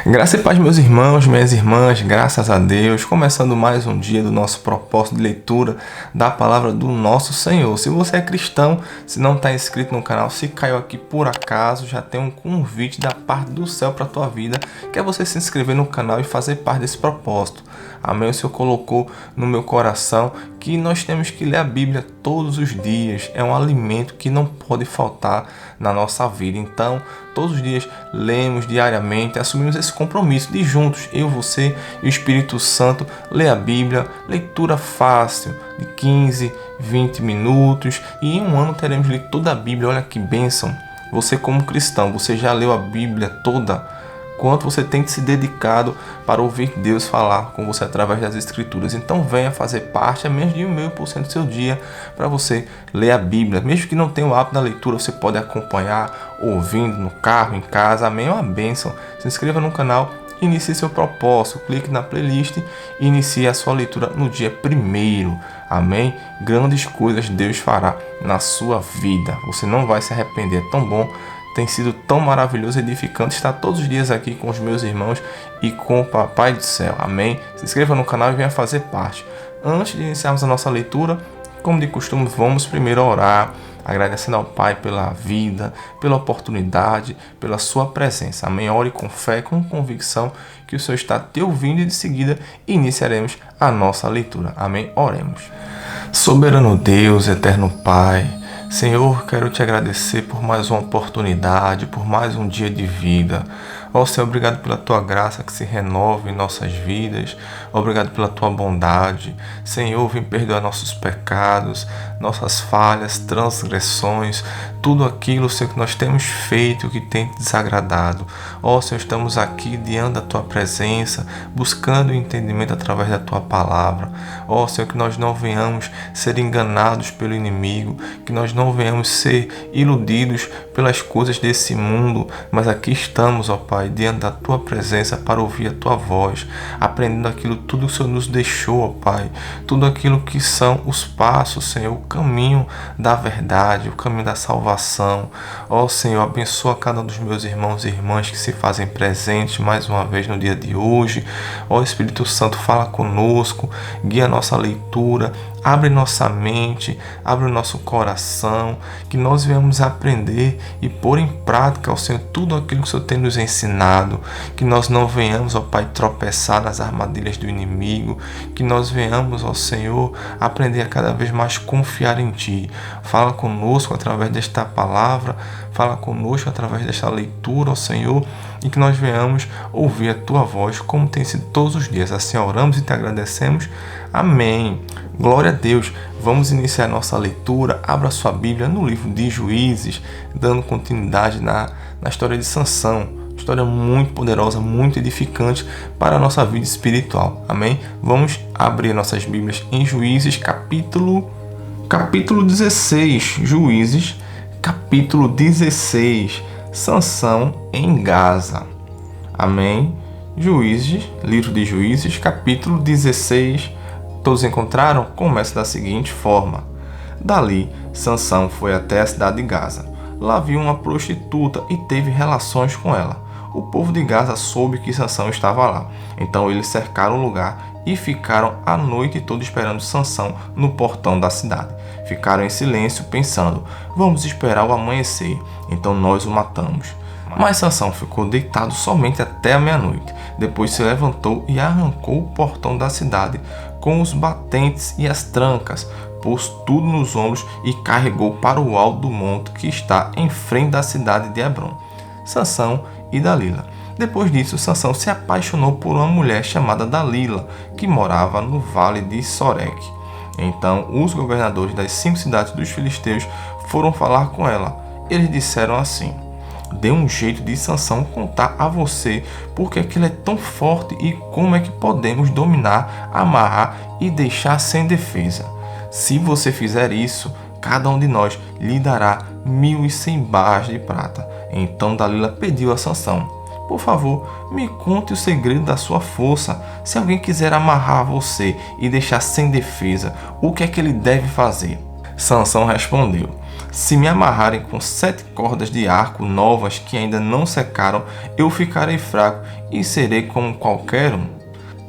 Graça e paz, meus irmãos, minhas irmãs, graças a Deus, começando mais um dia do nosso propósito de leitura da palavra do nosso Senhor. Se você é cristão, se não está inscrito no canal, se caiu aqui por acaso, já tem um convite da parte do céu para a tua vida, que é você se inscrever no canal e fazer parte desse propósito. Amém? O Senhor colocou no meu coração que nós temos que ler a Bíblia todos os dias. É um alimento que não pode faltar na nossa vida. Então, todos os dias lemos diariamente, assumimos esse compromisso de juntos, eu, você e o Espírito Santo, ler a Bíblia, leitura fácil, de 15, 20 minutos, e em um ano teremos lido toda a Bíblia. Olha que bênção! Você como cristão, você já leu a Bíblia toda? Quanto você tem se dedicado para ouvir Deus falar com você através das Escrituras. Então venha fazer parte, é menos de 1,5% do seu dia para você ler a Bíblia. Mesmo que não tenha o hábito da leitura, você pode acompanhar ouvindo no carro, em casa. Amém? É uma bênção. Se inscreva no canal, inicie seu propósito, clique na playlist e inicie a sua leitura no dia 1º. Amém? Grandes coisas Deus fará na sua vida. Você não vai se arrepender. É tão bom. Tem sido tão maravilhoso e edificante estar todos os dias aqui com os meus irmãos e com o Papai do Céu. Amém? Se inscreva no canal e venha fazer parte. Antes de iniciarmos a nossa leitura, como de costume, vamos primeiro orar, agradecendo ao Pai pela vida, pela oportunidade, pela sua presença. Amém? Ore com fé, com convicção que o Senhor está te ouvindo e de seguida iniciaremos a nossa leitura. Amém? Oremos. Soberano Deus, eterno Pai, Senhor, quero te agradecer por mais uma oportunidade, por mais um dia de vida. Ó Senhor, obrigado pela tua graça que se renova em nossas vidas. Obrigado pela tua bondade. Senhor, vem perdoar nossos pecados, nossas falhas, transgressões, tudo aquilo, Senhor, que nós temos feito que tem te desagradado. Ó Senhor, estamos aqui diante da tua presença, buscando o entendimento através da tua palavra. Ó Senhor, que nós não venhamos ser enganados pelo inimigo, que nós não venhamos ser iludidos pelas coisas desse mundo, mas aqui estamos, ó Pai, diante da tua presença para ouvir a tua voz, aprendendo aquilo tudo que o Senhor nos deixou, ó Pai, tudo aquilo que são os passos, Senhor, o caminho da verdade, o caminho da salvação. Ó Senhor, abençoa cada um dos meus irmãos e irmãs que se fazem presentes mais uma vez no dia de hoje. Ó Espírito Santo, fala conosco, guia a nossa leitura, abre nossa mente, abre o nosso coração, que nós venhamos aprender e pôr em prática, ó Senhor, tudo aquilo que o Senhor tem nos ensinado, que nós não venhamos, ó Pai, tropeçar nas armadilhas do inimigo, que nós venhamos, ó Senhor, aprender a cada vez mais confiar em Ti. Fala conosco através desta palavra, fala conosco através desta leitura, ó Senhor, e que nós venhamos ouvir a Tua voz como tem sido todos os dias. Assim oramos e Te agradecemos. Amém. Glória a Deus. Vamos iniciar nossa leitura. Abra sua Bíblia no livro de Juízes, dando continuidade na história de Sansão. História muito poderosa, muito edificante para a nossa vida espiritual. Amém? Vamos abrir nossas Bíblias em Juízes, capítulo 16. Juízes, capítulo 16. Sansão em Gaza. Amém? Juízes, livro de Juízes, capítulo 16. Todos encontraram? Começa da seguinte forma. Dali, Sansão foi até a cidade de Gaza. Lá viu uma prostituta e teve relações com ela. O povo de Gaza soube que Sansão estava lá. Então eles cercaram o lugar e ficaram a noite toda esperando Sansão no portão da cidade. Ficaram em silêncio, pensando, vamos esperar o amanhecer, então nós o matamos. Mas Sansão ficou deitado somente até a meia-noite. Depois se levantou e arrancou o portão da cidade com os batentes e as trancas, pôs tudo nos ombros e carregou para o alto do monte que está em frente da cidade de Hebrom. Sansão e Dalila. Depois disso, Sansão se apaixonou por uma mulher chamada Dalila, que morava no vale de Soreque. Então, os governadores das 5 cidades dos filisteus foram falar com ela. Eles disseram assim, dê um jeito de Sansão contar a você porque é que ele é tão forte e como é que podemos dominar, amarrar e deixar sem defesa. Se você fizer isso, cada um de nós lhe dará 1.100 barras de prata. Então Dalila pediu a Sansão, por favor, me conte o segredo da sua força. Se alguém quiser amarrar você e deixar sem defesa, o que é que ele deve fazer? Sansão respondeu, se me amarrarem com 7 cordas de arco novas que ainda não secaram, eu ficarei fraco e serei como qualquer um.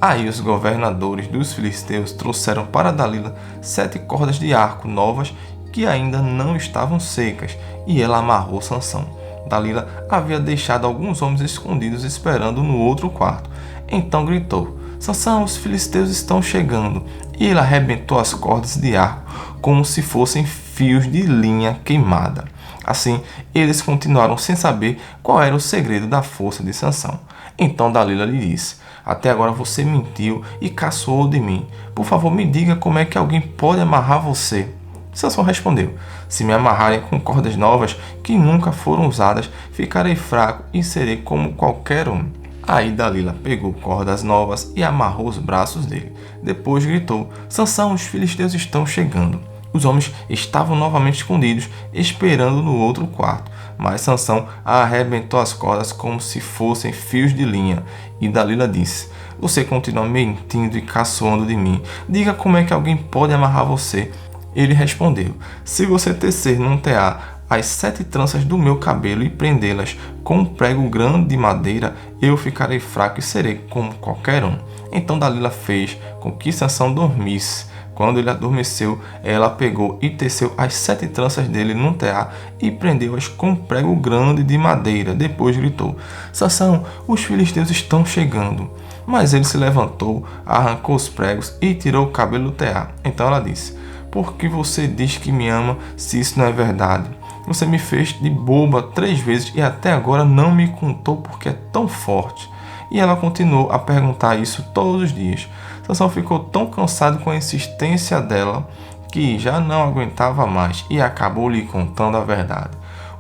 Aí os governadores dos filisteus trouxeram para Dalila 7 cordas de arco novas que ainda não estavam secas, e ela amarrou Sansão. Dalila havia deixado alguns homens escondidos esperando no outro quarto. Então gritou: Sansão, os filisteus estão chegando. E ele arrebentou as cordas de arco como se fossem fios de linha queimada. Assim, eles continuaram sem saber qual era o segredo da força de Sansão. Então Dalila lhe disse: até agora você mentiu e caçoou de mim. Por favor, me diga como é que alguém pode amarrar você. Sansão respondeu: se me amarrarem com cordas novas que nunca foram usadas, ficarei fraco e serei como qualquer um. Aí Dalila pegou cordas novas e amarrou os braços dele. Depois gritou: Sansão, os filisteus estão chegando. Os homens estavam novamente escondidos, esperando no outro quarto. Mas Sansão arrebentou as cordas como se fossem fios de linha. E Dalila disse: você continua mentindo e caçoando de mim. Diga como é que alguém pode amarrar você. Ele respondeu: se você tecer num tear as 7 tranças do meu cabelo e prendê-las com um prego grande de madeira, eu ficarei fraco e serei como qualquer um. Então Dalila fez com que Sansão dormisse. Quando ele adormeceu, ela pegou e teceu as 7 tranças dele num tear e prendeu-as com um prego grande de madeira. Depois gritou: Sansão, os filisteus estão chegando. Mas ele se levantou, arrancou os pregos e tirou o cabelo do tear. Então ela disse: por que você diz que me ama se isso não é verdade? Você me fez de boba 3 vezes e até agora não me contou porque é tão forte. E ela continuou a perguntar isso todos os dias. Sansão ficou tão cansado com a insistência dela que já não aguentava mais e acabou lhe contando a verdade.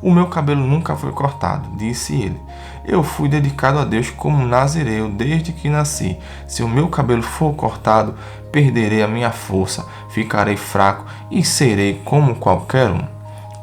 O meu cabelo nunca foi cortado, disse ele. Eu fui dedicado a Deus como nazireu desde que nasci. Se o meu cabelo for cortado, perderei a minha força, ficarei fraco e serei como qualquer um.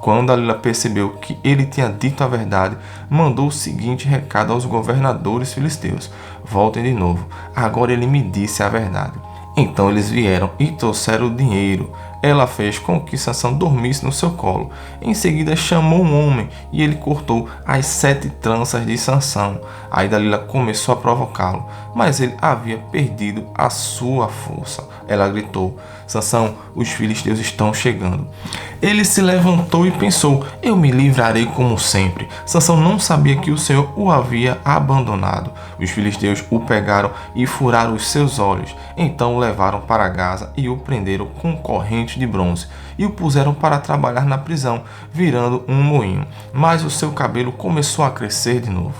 Quando Dalila percebeu que ele tinha dito a verdade, mandou o seguinte recado aos governadores filisteus: voltem de novo, agora ele me disse a verdade. Então eles vieram e trouxeram o dinheiro. Ela fez com que Sansão dormisse no seu colo. Em seguida chamou um homem e ele cortou as 7 tranças de Sansão. Aí Dalila começou a provocá-lo, mas ele havia perdido a sua força. Ela gritou: Sansão, os filisteus estão chegando. Ele se levantou e pensou: eu me livrarei como sempre. Sansão não sabia que o Senhor o havia abandonado. Os filisteus o pegaram e furaram os seus olhos. Então o levaram para Gaza e o prenderam com corrente de bronze e o puseram para trabalhar na prisão, virando um moinho. Mas o seu cabelo começou a crescer de novo.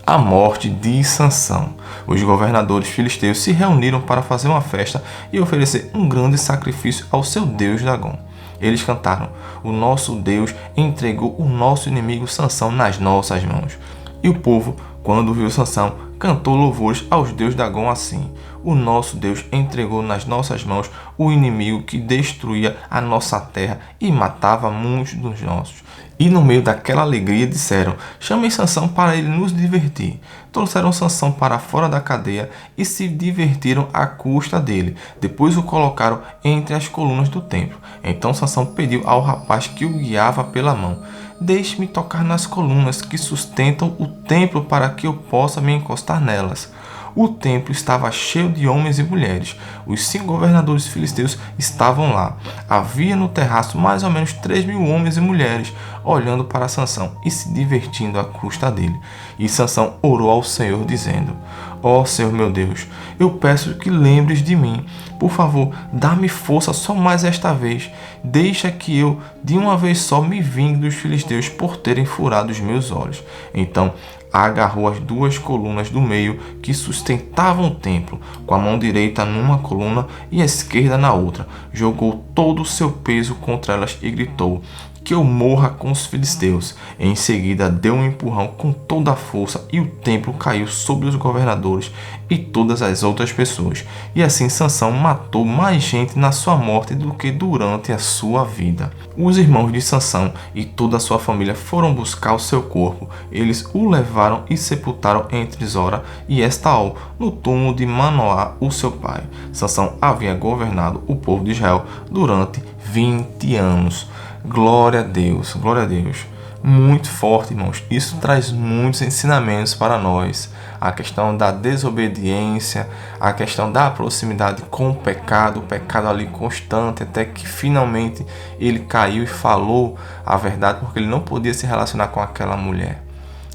A morte de Sansão. Os governadores filisteus se reuniram para fazer uma festa e oferecer um grande sacrifício ao seu deus Dagom. Eles cantaram: o nosso Deus entregou o nosso inimigo Sansão nas nossas mãos. E o povo, quando viu Sansão, cantou louvores aos deuses Dagom assim: o nosso Deus entregou nas nossas mãos o inimigo que destruía a nossa terra e matava muitos dos nossos. E no meio daquela alegria disseram: chamem Sansão para ele nos divertir. Trouxeram Sansão para fora da cadeia e se divertiram à custa dele. Depois o colocaram entre as colunas do templo. Então Sansão pediu ao rapaz que o guiava pela mão: deixe-me tocar nas colunas que sustentam o templo para que eu possa me encostar nelas. O templo estava cheio de homens e mulheres. Os 5 governadores filisteus estavam lá. Havia no terraço mais ou menos 3.000 homens e mulheres, olhando para Sansão e se divertindo à custa dele. E Sansão orou ao Senhor, dizendo: ó Senhor meu Deus, eu peço que lembres de mim. Por favor, dá-me força só mais esta vez. Deixa que eu, de uma vez só, me vingue dos filisteus por terem furado os meus olhos. Então agarrou as 2 colunas do meio que sustentavam o templo, com a mão direita numa coluna e a esquerda na outra. Jogou todo o seu peso contra elas e gritou: que eu morra com os filisteus. Em seguida deu um empurrão com toda a força e o templo caiu sobre os governadores e todas as outras pessoas. E assim Sansão matou mais gente na sua morte do que durante a sua vida. Os irmãos de Sansão e toda a sua família foram buscar o seu corpo. Eles o levaram e sepultaram entre Zora e Estaol, no túmulo de Manoá, o seu pai. Sansão havia governado o povo de Israel durante 20 anos. Glória a Deus, glória a Deus. Muito forte, irmãos. Isso traz muitos ensinamentos para nós. A questão da desobediência, a questão da proximidade com o pecado ali constante, até que finalmente ele caiu e falou a verdade, porque ele não podia se relacionar com aquela mulher.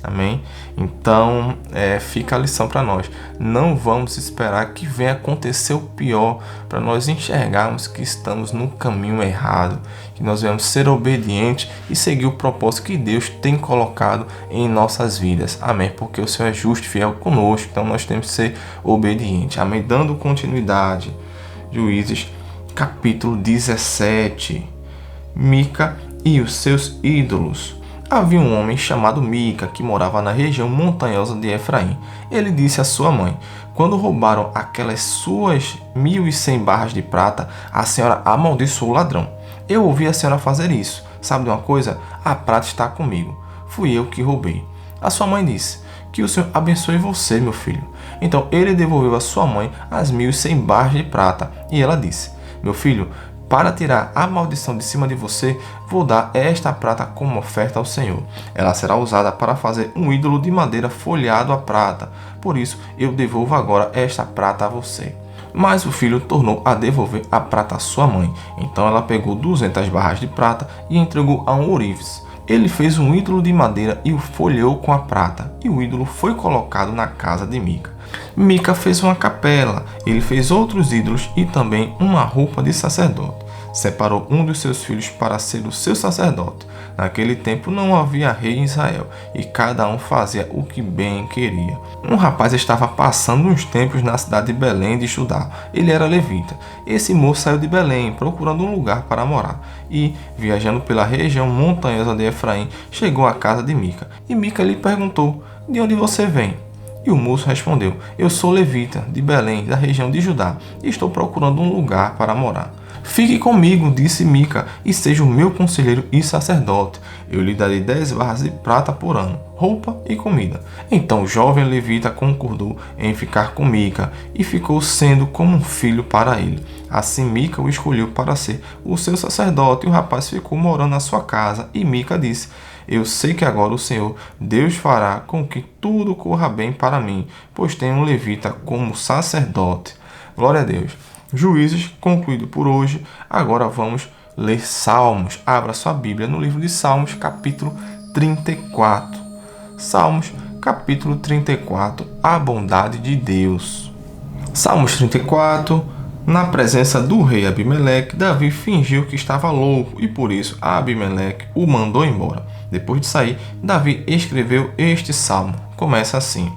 Amém? Então, fica a lição para nós. Não vamos esperar que venha acontecer o pior para nós enxergarmos que estamos no caminho errado, que nós devemos ser obedientes e seguir o propósito que Deus tem colocado em nossas vidas. Amém? Porque o Senhor é justo e fiel conosco, então nós temos que ser obedientes. Amém? Dando continuidade, Juízes, capítulo 17. Mica e os seus ídolos. Havia um homem chamado Mica que morava na região montanhosa de Efraim. Ele disse à sua mãe: quando roubaram aquelas suas 1.100 barras de prata, a senhora amaldiçoou o ladrão. Eu ouvi a senhora fazer isso. Sabe de uma coisa? A prata está comigo. Fui eu que roubei. A sua mãe disse: que o Senhor abençoe você, meu filho. Então ele devolveu à sua mãe as 1.100 barras de prata. E ela disse: meu filho, para tirar a maldição de cima de você, vou dar esta prata como oferta ao Senhor. Ela será usada para fazer um ídolo de madeira folheado a prata. Por isso, eu devolvo agora esta prata a você. Mas o filho tornou a devolver a prata à sua mãe. Então ela pegou 200 barras de prata e entregou a um ourives. Ele fez um ídolo de madeira e o folheou com a prata, e o ídolo foi colocado na casa de Mica. Mica fez uma capela, ele fez outros ídolos e também uma roupa de sacerdote. Separou um dos seus filhos para ser o seu sacerdote. Naquele tempo não havia rei em Israel, e cada um fazia o que bem queria. Um rapaz estava passando uns tempos na cidade de Belém de Judá. Ele era levita. Esse moço saiu de Belém, procurando um lugar para morar, e, viajando pela região montanhosa de Efraim, chegou à casa de Mica. E Mica lhe perguntou: de onde você vem? E o moço respondeu: eu sou levita, de Belém, da região de Judá, e estou procurando um lugar para morar. Fique comigo, disse Mica, e seja o meu conselheiro e sacerdote. Eu lhe darei 10 barras de prata por ano, roupa e comida. Então o jovem levita concordou em ficar com Mica, e ficou sendo como um filho para ele. Assim Mica o escolheu para ser o seu sacerdote, e o rapaz ficou morando na sua casa. E Mica disse: eu sei que agora o Senhor, Deus, fará com que tudo corra bem para mim, pois tenho um levita como sacerdote. Glória a Deus. Juízes concluído por hoje. Agora vamos ler Salmos. Abra sua Bíblia no livro de Salmos, capítulo 34. Salmos, capítulo 34. A bondade de Deus. Salmos 34. Na presença do rei Abimeleque, Davi fingiu que estava louco e por isso Abimeleque o mandou embora. Depois de sair, Davi escreveu este salmo. Começa assim: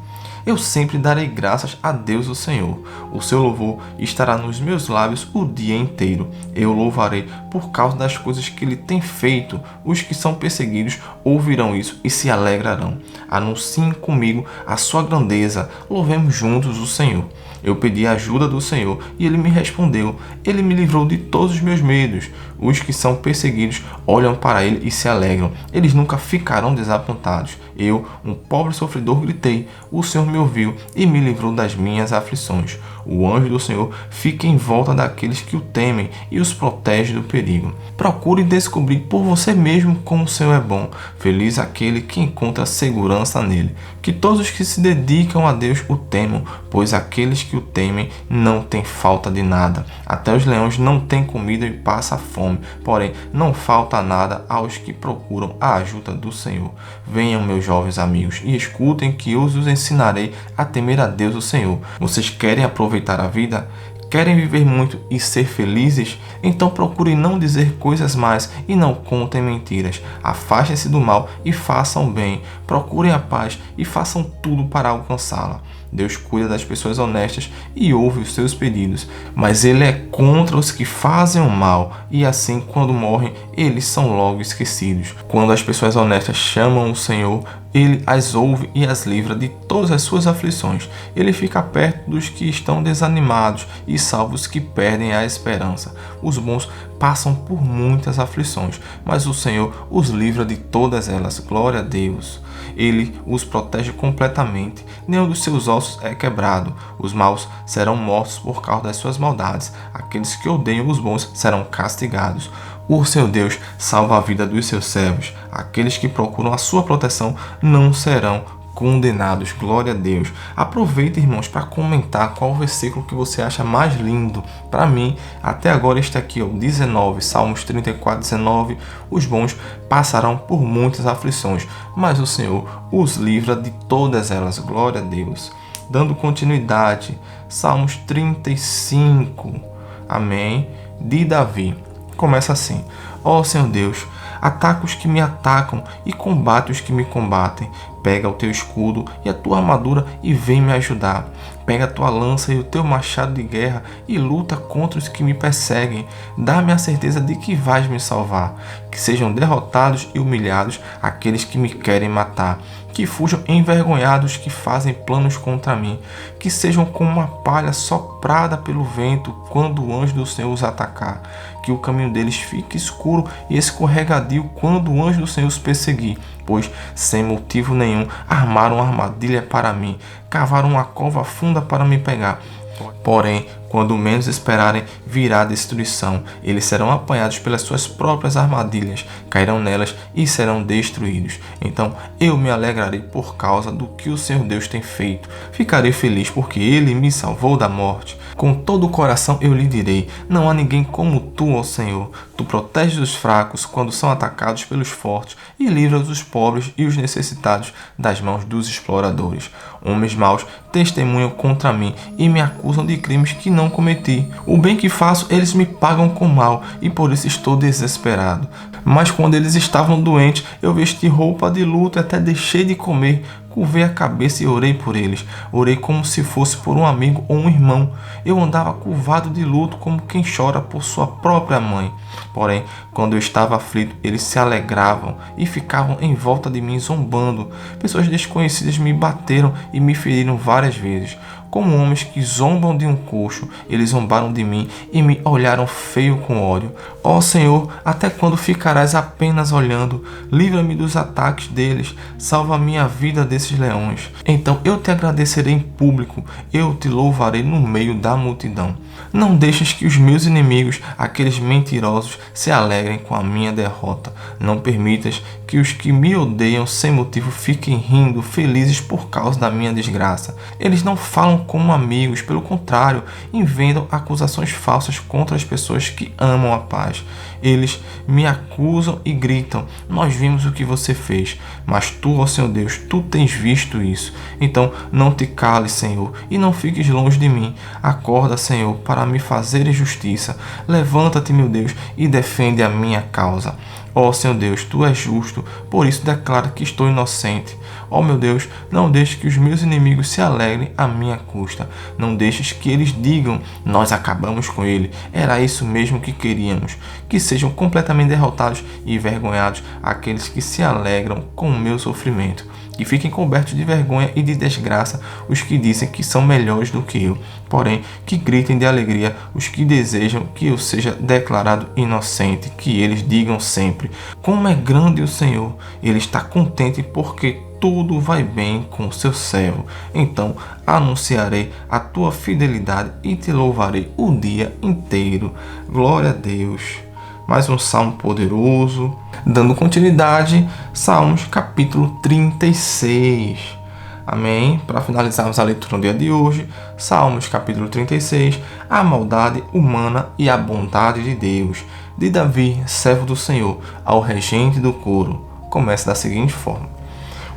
eu sempre darei graças a Deus o Senhor. O seu louvor estará nos meus lábios o dia inteiro. Eu louvarei por causa das coisas que ele tem feito. Os que são perseguidos ouvirão isso e se alegrarão. Anunciem comigo a sua grandeza. Louvemos juntos o Senhor. Eu pedi a ajuda do Senhor e ele me respondeu. Ele me livrou de todos os meus medos. Os que são perseguidos olham para ele e se alegram. Eles nunca ficarão desapontados. Eu, um pobre sofredor, gritei. O Senhor me ouviu e me livrou das minhas aflições. O anjo do Senhor fica em volta daqueles que o temem e os protege do perigo. Procure descobrir por você mesmo como o Senhor é bom. Feliz aquele que encontra segurança nele. Que todos os que se dedicam a Deus o temam, pois aqueles que o temem não têm falta de nada. Até os leões não têm comida e passam fome, porém não falta nada aos que procuram a ajuda do Senhor. Venham, meus jovens amigos, e escutem que eu os ensinarei a temer a Deus o Senhor. Vocês querem aproveitar a vida? Querem viver muito e ser felizes? Então procurem não dizer coisas más e não contem mentiras. Afastem-se do mal e façam bem. Procurem a paz e façam tudo para alcançá-la. Deus cuida das pessoas honestas e ouve os seus pedidos, mas Ele é contra os que fazem o mal, e assim, quando morrem, eles são logo esquecidos. Quando as pessoas honestas chamam o Senhor, Ele as ouve e as livra de todas as suas aflições. Ele fica perto dos que estão desanimados e salva os que perdem a esperança. Os bons passam por muitas aflições, mas o Senhor os livra de todas elas. Glória a Deus. Ele os protege completamente, nenhum dos seus ossos é quebrado. Os maus serão mortos por causa das suas maldades. Aqueles que odeiam os bons serão castigados. O Senhor Deus salva a vida dos seus servos. Aqueles que procuram a sua proteção não serão condenados. Glória a Deus. Aproveita, irmãos, para comentar qual o versículo que você acha mais lindo. Para mim, até agora está aqui, 19, Salmos 34, 19. Os bons passarão por muitas aflições, mas o Senhor os livra de todas elas. Glória a Deus. Dando continuidade, Salmos 35, amém, de Davi. Começa assim: ó Senhor Deus, ataca os que me atacam e combate os que me combatem. Pega o teu escudo e a tua armadura e vem me ajudar. Pega a tua lança e o teu machado de guerra e luta contra os que me perseguem. Dá-me a certeza de que vais me salvar. Que sejam derrotados e humilhados aqueles que me querem matar. Que fujam envergonhados que fazem planos contra mim. Que sejam como uma palha soprada pelo vento quando o anjo do Senhor os atacar. Que o caminho deles fique escuro e escorregadio quando o anjo do Senhor os perseguir. Pois, sem motivo nenhum, armaram uma armadilha para mim, cavaram uma cova funda para me pegar. Porém, quando menos esperarem, virá a destruição. Eles serão apanhados pelas suas próprias armadilhas, cairão nelas e serão destruídos. Então eu me alegrarei por causa do que o Senhor Deus tem feito. Ficarei feliz porque Ele me salvou da morte. Com todo o coração eu lhe direi: não há ninguém como tu, ó Senhor. Tu proteges os fracos quando são atacados pelos fortes e livras os pobres e os necessitados das mãos dos exploradores. Homens maus testemunham contra mim e me acusam de crimes que não cometi. O bem que faço eles me pagam com mal e por isso estou desesperado. Mas quando eles estavam doentes, eu vesti roupa de luto e até deixei de comer. Curvei a cabeça e orei por eles. Orei como se fosse por um amigo ou um irmão. Eu andava curvado de luto como quem chora por sua própria mãe. Porém, quando eu estava aflito, eles se alegravam e ficavam em volta de mim zombando. Pessoas desconhecidas me bateram e me feriram várias vezes. Como homens que zombam de um coxo, eles zombaram de mim e me olharam feio com ódio. Ó Senhor, até quando ficarás apenas olhando? Livra-me dos ataques deles, salva a minha vida desses leões. Então eu te agradecerei em público, eu te louvarei no meio da multidão. Não deixes que os meus inimigos, aqueles mentirosos, se alegrem com a minha derrota. Não permitas que os que me odeiam sem motivo fiquem rindo, felizes por causa da minha desgraça. Eles não falam como amigos, pelo contrário, inventam acusações falsas contra as pessoas que amam a paz. Eles me acusam e gritam: nós vimos o que você fez, mas tu, ó Senhor Deus, tu tens visto isso. Então não te cales, Senhor, e não fiques longe de mim. Acorda, Senhor, para me fazer justiça. Levanta-te, meu Deus, e defende a minha causa. Ó Senhor Deus, tu és justo, por isso declara que estou inocente. Ó meu Deus, não deixes que os meus inimigos se alegrem à minha custa. Não deixes que eles digam: nós acabamos com ele. Era isso mesmo que queríamos. Que sejam completamente derrotados e envergonhados aqueles que se alegram com o meu sofrimento. Que fiquem cobertos de vergonha e de desgraça os que dizem que são melhores do que eu. Porém, que gritem de alegria os que desejam que eu seja declarado inocente. Que eles digam sempre: como é grande o Senhor! Ele está contente porque tudo vai bem com o seu servo. Então anunciarei a tua fidelidade e te louvarei o dia inteiro. Glória a Deus. Mais um salmo poderoso. Dando continuidade, Salmos capítulo 36. Amém? Para finalizarmos a leitura no dia de hoje, Salmos capítulo 36, a maldade humana e a bondade de Deus. De Davi, servo do Senhor, ao regente do coro. Começa da seguinte forma: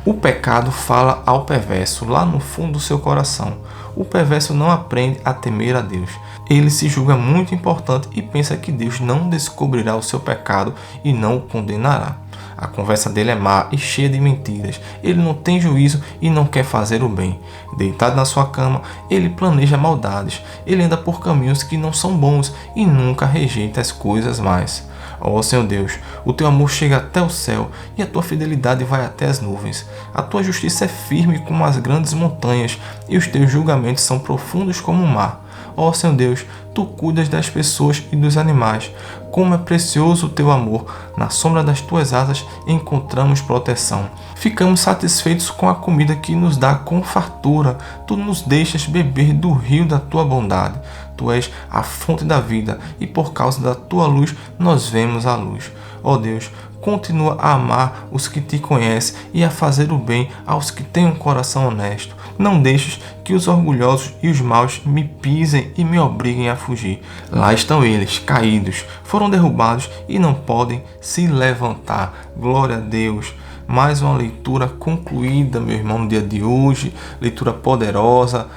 o pecado fala ao perverso lá no fundo do seu coração. O perverso não aprende a temer a Deus. Ele se julga muito importante e pensa que Deus não descobrirá o seu pecado e não o condenará. A conversa dele é má e cheia de mentiras. Ele não tem juízo e não quer fazer o bem. Deitado na sua cama, ele planeja maldades. Ele anda por caminhos que não são bons e nunca rejeita as coisas más. Ó Senhor Deus, o teu amor chega até o céu e a tua fidelidade vai até as nuvens. A tua justiça é firme como as grandes montanhas e os teus julgamentos são profundos como o mar. Ó Senhor Deus, Tu cuidas das pessoas e dos animais. Como é precioso o Teu amor. Na sombra das Tuas asas encontramos proteção. Ficamos satisfeitos com a comida que nos dá com fartura. Tu nos deixas beber do rio da Tua bondade. Tu és a fonte da vida e por causa da Tua luz nós vemos a luz. Ó Deus, continua a amar os que Te conhecem e a fazer o bem aos que têm um coração honesto. Não deixes que os orgulhosos e os maus me pisem e me obriguem a fugir. Lá estão eles, caídos, foram derrubados e não podem se levantar. Glória a Deus. Mais uma leitura concluída, meu irmão, no dia de hoje. Leitura poderosa.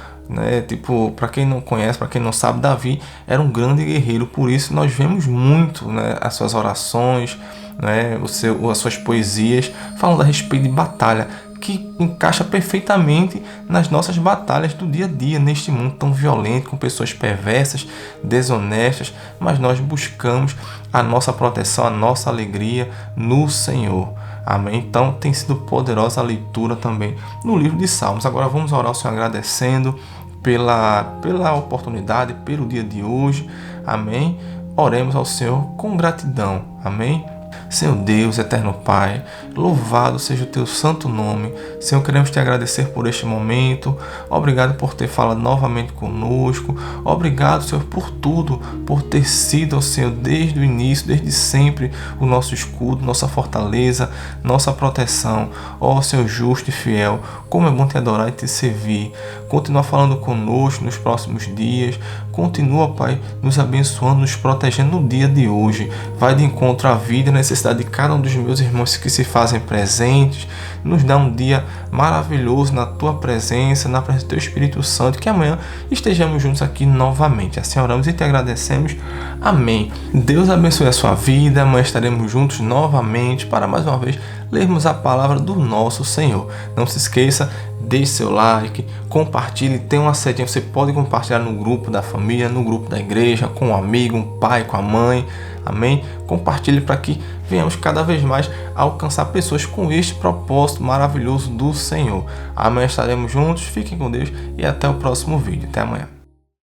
Tipo, para quem não conhece, para quem não sabe, Davi era um grande guerreiro, por isso nós vemos muito, as suas orações, as suas poesias falando a respeito de batalha, que encaixa perfeitamente nas nossas batalhas do dia a dia, neste mundo tão violento, com pessoas perversas, desonestas, mas nós buscamos a nossa proteção, a nossa alegria no Senhor. Amém? Então tem sido poderosa a leitura também no livro de Salmos. Agora vamos orar ao Senhor agradecendo pela oportunidade, pelo dia de hoje. Amém? Oremos ao Senhor com gratidão. Amém? Senhor Deus, eterno Pai, louvado seja o Teu santo nome. Senhor, queremos Te agradecer por este momento. Obrigado por ter falado novamente conosco. Obrigado, Senhor, por tudo, por ter sido, Senhor, desde o início, desde sempre, o nosso escudo, nossa fortaleza, nossa proteção. Ó Senhor justo e fiel, como é bom Te adorar e Te servir. Continua falando conosco nos próximos dias. Continua, Pai, nos abençoando, nos protegendo no dia de hoje. Vai de encontro à vida e necessidade de cada um dos meus irmãos que se fazem presentes. Nos dá um dia maravilhoso na Tua presença, na presença do Teu Espírito Santo, que amanhã estejamos juntos aqui novamente. Assim oramos e Te agradecemos. Amém. Deus abençoe a sua vida. Amanhã estaremos juntos novamente para mais uma vez lermos a palavra do nosso Senhor. Não se esqueça, deixe seu like, compartilhe, tem uma setinha, você pode compartilhar no grupo da família, no grupo da igreja, com um amigo, um pai, com a mãe. Amém? Compartilhe para que venhamos cada vez mais a alcançar pessoas com este propósito maravilhoso do Senhor. Amanhã estaremos juntos, fiquem com Deus e até o próximo vídeo. Até amanhã.